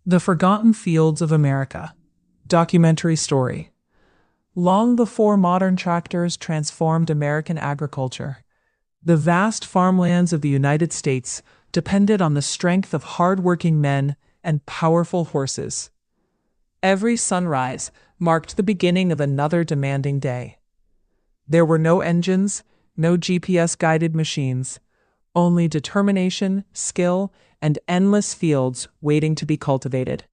The Forgotten Fields of America. Documentary story. Long before modern tractors transformed American agriculture, the vast farmlands of the United States depended on the strength of hard-working men and powerful horses. Every sunrise marked the beginning of another demanding day. There were no engines, no GPS-guided machines, only determination, skill, and endless fields waiting to be cultivated.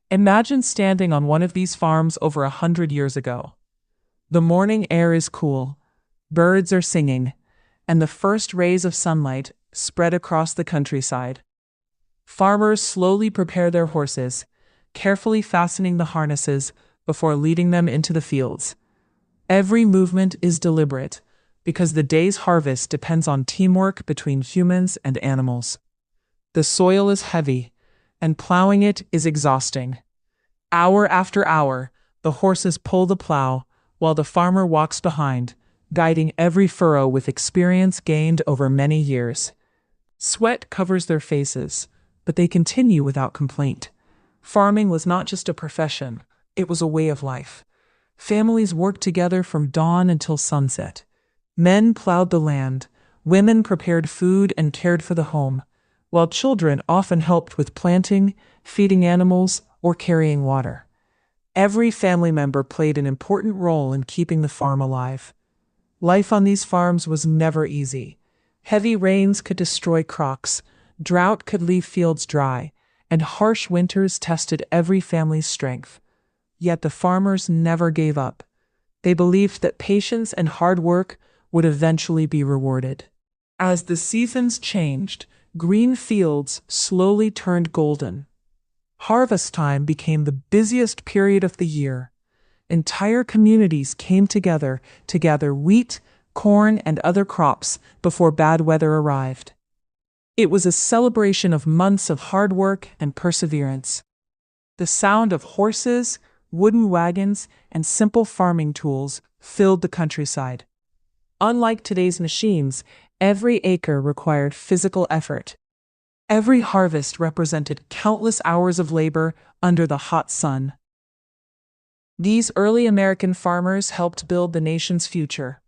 Imagine standing on one of these farms over 100 years ago. The morning air is cool, birds are singing, and the first rays of sunlight spread across the countryside. Farmers slowly prepare their horses, carefully fastening the harnesses before leading them into the fields. Every movement is deliberate, because the day's harvest depends on teamwork between humans and animals. The soil is heavy, and plowing it is exhausting. Hour after hour, the horses pull the plow, while the farmer walks behind, guiding every furrow with experience gained over many years. Sweat covers their faces, but they continue without complaint. Farming was not just a profession, it was a way of life. Families worked together from dawn until sunset. Men plowed the land, women prepared food and cared for the home, while children often helped with planting, feeding animals, or carrying water. Every family member played an important role in keeping the farm alive. Life on these farms was never easy. Heavy rains could destroy crops, drought could leave fields dry, and harsh winters tested every family's strength. Yet the farmers never gave up. They believed that patience and hard work would eventually be rewarded. As the seasons changed, green fields slowly turned golden. Harvest time became the busiest period of the year. Entire communities came together to gather wheat, corn, and other crops before bad weather arrived. It was a celebration of months of hard work and perseverance. The sound of horses, wooden wagons, and simple farming tools filled the countryside. Unlike today's machines, every acre required physical effort. Every harvest represented countless hours of labor under the hot sun. These early American farmers helped build the nation's future.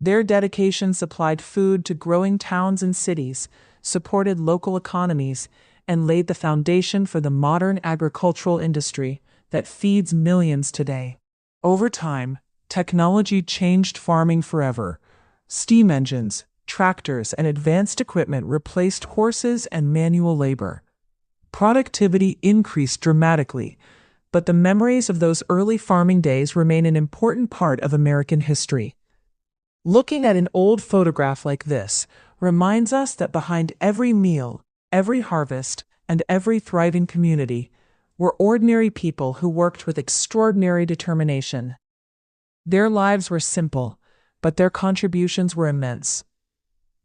Their dedication supplied food to growing towns and cities, supported local economies, and laid the foundation for the modern agricultural industry that feeds millions today. Over time, technology changed farming forever. Steam engines, tractors, and advanced equipment replaced horses and manual labor. Productivity increased dramatically, but the memories of those early farming days remain an important part of American history. Looking at an old photograph like this reminds us that behind every meal, every harvest, and every thriving community were ordinary people who worked with extraordinary determination. Their lives were simple, but their contributions were immense.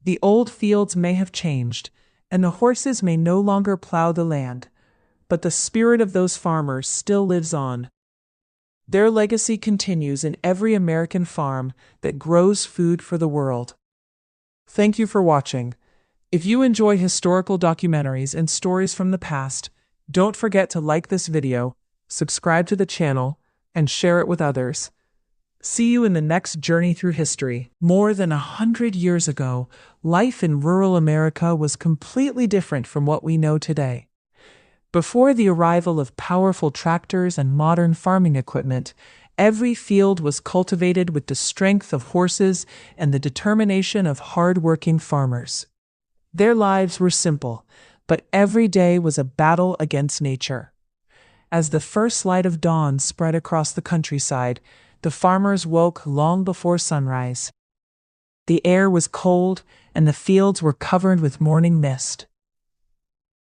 The old fields may have changed, and the horses may no longer plow the land, but the spirit of those farmers still lives on. Their legacy continues in every American farm that grows food for the world. Thank you for watching. If you enjoy historical documentaries and stories from the past, don't forget to like this video, subscribe to the channel, and share it with others. See you in the next journey through history. More than 100 years ago, life in rural America was completely different from what we know today. Before the arrival of powerful tractors and modern farming equipment, every field was cultivated with the strength of horses and the determination of hard-working farmers. Their lives were simple, but every day was a battle against nature. As the first light of dawn spread across the countryside, the farmers woke long before sunrise. The air was cold, and the fields were covered with morning mist.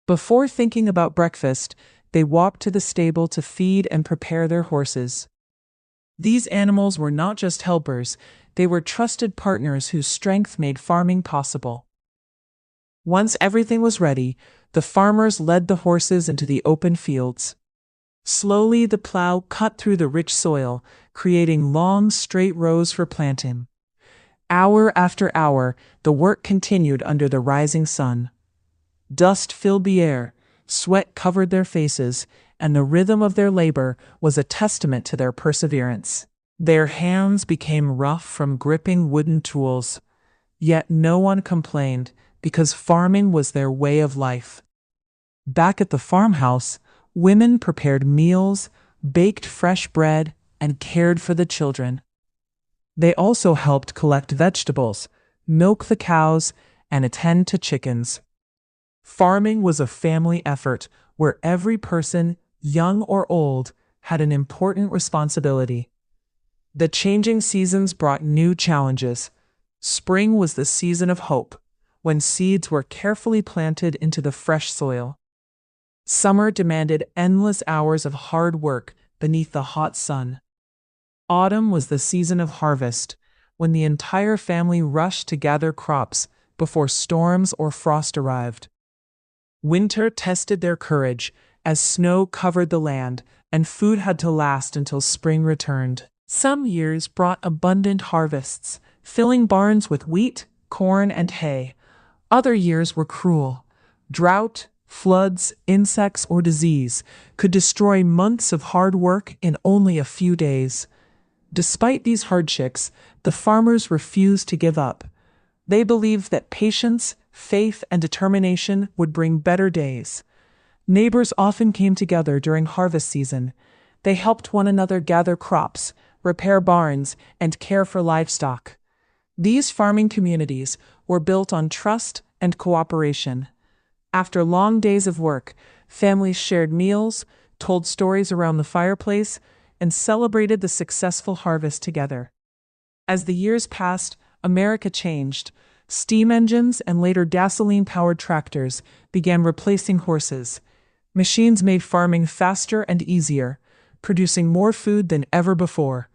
Before thinking about breakfast, they walked to the stable to feed and prepare their horses. These animals were not just helpers, they were trusted partners whose strength made farming possible. Once everything was ready, the farmers led the horses into the open fields. Slowly, the plow cut through the rich soil, creating long, straight rows for planting. Hour after hour, the work continued under the rising sun. Dust filled the air, Sweat covered their faces, and the rhythm of their labor was a testament to their perseverance. Their hands became rough from gripping wooden tools, yet no one complained because farming was their way of life. Back at the farmhouse, women prepared meals, baked fresh bread, and cared for the children. They also helped collect vegetables, milk the cows, and attend to chickens. Farming was a family effort where every person, young or old, had an important responsibility. The changing seasons brought new challenges. Spring was the season of hope, when seeds were carefully planted into the fresh soil. Summer demanded endless hours of hard work beneath the hot sun. Autumn was the season of harvest, when the entire family rushed to gather crops before storms or frost arrived. Winter tested their courage as snow covered the land and food had to last until spring returned. Some years brought abundant harvests, filling barns with wheat, corn, and hay. Other years were cruel. Drought, floods, insects, or disease could destroy months of hard work in only a few days. Despite these hardships, the farmers refused to give up. They believed that patience, faith, and determination would bring better days. Neighbors often came together during harvest season. They helped one another gather crops, repair barns, and care for livestock. These farming communities were built on trust and cooperation. After long days of work, families shared meals, told stories around the fireplace, and celebrated the successful harvest together. As the years passed, America changed. Steam engines and later gasoline-powered tractors began replacing horses. Machines made farming faster and easier, producing more food than ever before.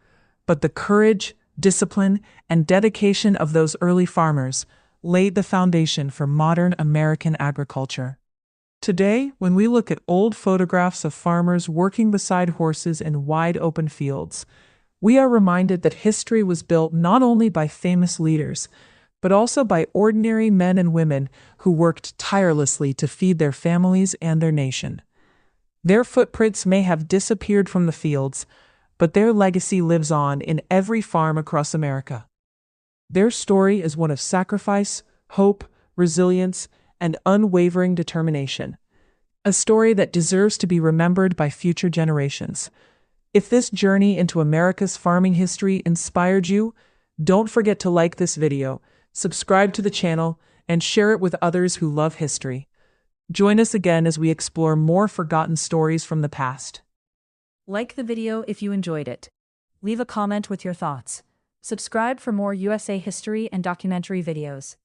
But the courage, discipline, and dedication of those early farmers laid the foundation for modern American agriculture. Today, when we look at old photographs of farmers working beside horses in wide-open fields, we are reminded that history was built not only by famous leaders, but also by ordinary men and women who worked tirelessly to feed their families and their nation. Their footprints may have disappeared from the fields, but their legacy lives on in every farm across America. Their story is one of sacrifice, hope, resilience, and unwavering determination. A story that deserves to be remembered by future generations. If this journey into America's farming history inspired you, don't forget to like this video, subscribe to the channel, and share it with others who love history. Join us again as we explore more forgotten stories from the past. Like the video if you enjoyed it. Leave a comment with your thoughts. Subscribe for more USA history and documentary videos.